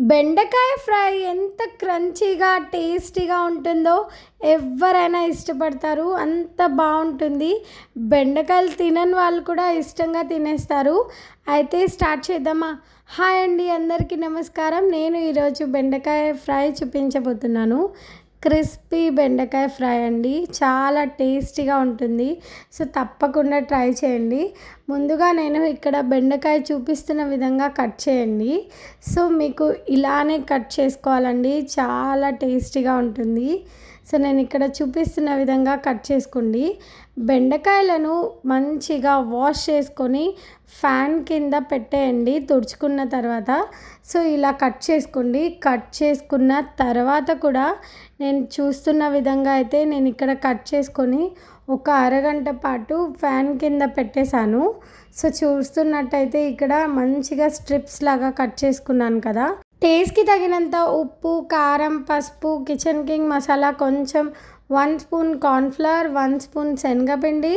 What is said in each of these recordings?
బెండకాయ ఫ్రై ఎంత క్రంచీగా టేస్టీగా ఉంటుందో ఎవరైనా ఇష్టపడతారు. అంత బాగుంటుంది. బెండకాయలు తినని వాళ్ళు కూడా ఇష్టంగా తినేస్తారు. అయితే స్టార్ట్ చేద్దామా? హాయ్ అండి, అందరికీ నమస్కారం. నేను ఈరోజు బెండకాయ ఫ్రై చూపించబోతున్నాను. క్రిస్పీ బెండకాయ ఫ్రై అండి, చాలా టేస్టీగా ఉంటుంది. సో తప్పకుండా ట్రై చేయండి. ముందుగా నేను ఇక్కడ బెండకాయ చూపిస్తున్న విధంగా కట్ చేయండి. సో మీకు ఇలానే కట్ చేసుకోవాలండి, చాలా టేస్టీగా ఉంటుంది. సో నేను ఇక్కడ చూపిస్తున్న విధంగా కట్ చేసుకోండి. బెండకాయలను మంచిగా వాష్ చేసుకొని ఫ్యాన్ కింద పెట్టేయండి తుడుచుకున్న తర్వాత. సో ఇలా కట్ చేసుకోండి. కట్ చేసుకున్న తర్వాత కూడా నేను చూస్తున్న విధంగా అయితే నేను ఇక్కడ కట్ చేసుకొని ఒక అరగంట పాటు ఫ్యాన్ కింద పెట్టేశాను. సో చూస్తున్నట్టయితే ఇక్కడ మంచిగా స్ట్రిప్స్ లాగా కట్ చేసుకున్నాను కదా. టేస్ట్కి తగినంత ఉప్పు, కారం, పసుపు, కిచెన్ కింగ్ మసాలా, కొంచెం 1 స్పూన్ కార్న్ఫ్లవర్, 1 స్పూన్ శనగపిండి,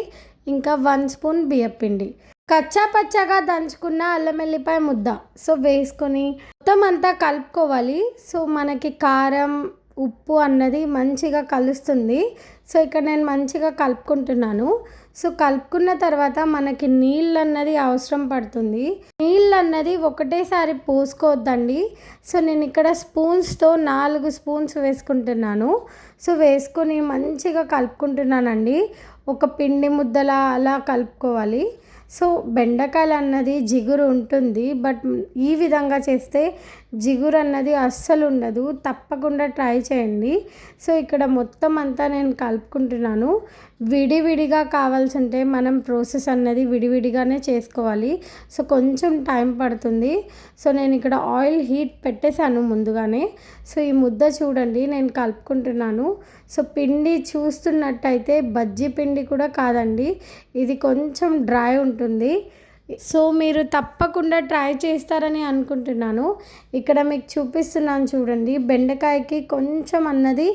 ఇంకా 1 స్పూన్ బియ్యపిండి, కచ్చా పచ్చగా దంచుకున్న అల్లం వెల్లిపాయ ముద్ద సో వేసుకొని మొత్తం అంతా కలుపుకోవాలి. సో మనకి కారం, ఉప్పు అన్నది మంచిగా కలుస్తుంది. సో ఇక్కడ నేను మంచిగా కలుపుకుంటున్నాను. సో కలుపుకున్న తర్వాత మనకి నీళ్ళు అన్నది అవసరం పడుతుంది. నీళ్ళు అన్నది ఒకటేసారి పోసుకోవద్దండి. సో నేను ఇక్కడ స్పూన్స్తో 4 స్పూన్స్ వేసుకుంటున్నాను. సో వేసుకొని మంచిగా కలుపుకుంటున్నానండి. ఒక పిండి ముద్దలా అలా కలుపుకోవాలి. సో బెండకాయలు అన్నది జిగురు ఉంటుంది, బట్ ఈ విధంగా చేస్తే జిగురు అన్నది అస్సలు ఉండదు. తప్పకుండా ట్రై చేయండి. సో ఇక్కడ మొత్తం అంతా నేను కలుపుకుంటున్నాను. విడివిడిగా కావాల్సి ఉంటే మనం ప్రాసెస్ అన్నది విడివిడిగానే చేసుకోవాలి. సో కొంచెం టైం పడుతుంది. సో నేను ఇక్కడ ఆయిల్ హీట్ పెట్టేశాను ముందుగానే. సో ఈ ముద్ద చూడండి నేను కలుపుకుంటున్నాను. సో పిండి చూస్తున్నట్టయితే బజ్జీ పిండి కూడా కాదండి, ఇది కొంచెం డ్రై ఉంటుంది. సో మీరు తప్పకుండా ట్రై చేస్తారని అనుకుంటున్నాను. ఇక్కడ మీకు చూపిస్తున్నాను చూడండి, బెండకాయకి కొంచెం అన్నది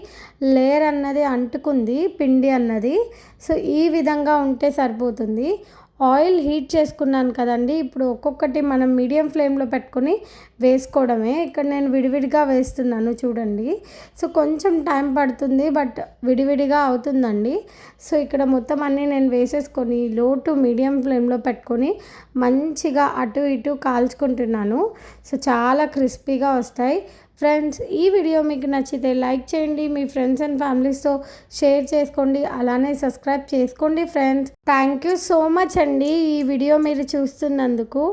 లేయర్ అన్నది అంటుకుంది పిండి అన్నది. సో ఈ విధంగా ఉంటే సరిపోతుంది. ఆయిల్ హీట్ చేసుకున్నాను కదండి, ఇప్పుడు ఒక్కొక్కటి మనం మీడియం ఫ్లేమ్లో పెట్టుకొని వేసుకోవడమే. ఇక్కడ నేను విడివిడిగా వేస్తున్నాను చూడండి. సో కొంచెం టైం పడుతుంది, బట్ విడివిడిగా అవుతుందండి. సో ఇక్కడ మొత్తం అన్నీ నేను వేసేసుకొని లో టు మీడియం ఫ్లేమ్లో పెట్టుకొని మంచిగా అటు ఇటు కాల్చుకుంటున్నాను. సో చాలా క్రిస్పీగా వస్తాయి. ఫ్రెండ్స్, ఈ వీడియో మీకు నచ్చితే లైక్ చేయండి, మీ ఫ్రెండ్స్ అండ్ ఫ్యామిలీస్తో షేర్ చేసుకోండి, అలానే సబ్స్క్రైబ్ చేసుకోండి friends. Thank you so much అండి ఈ వీడియో మీరు చూస్తున్నందుకు.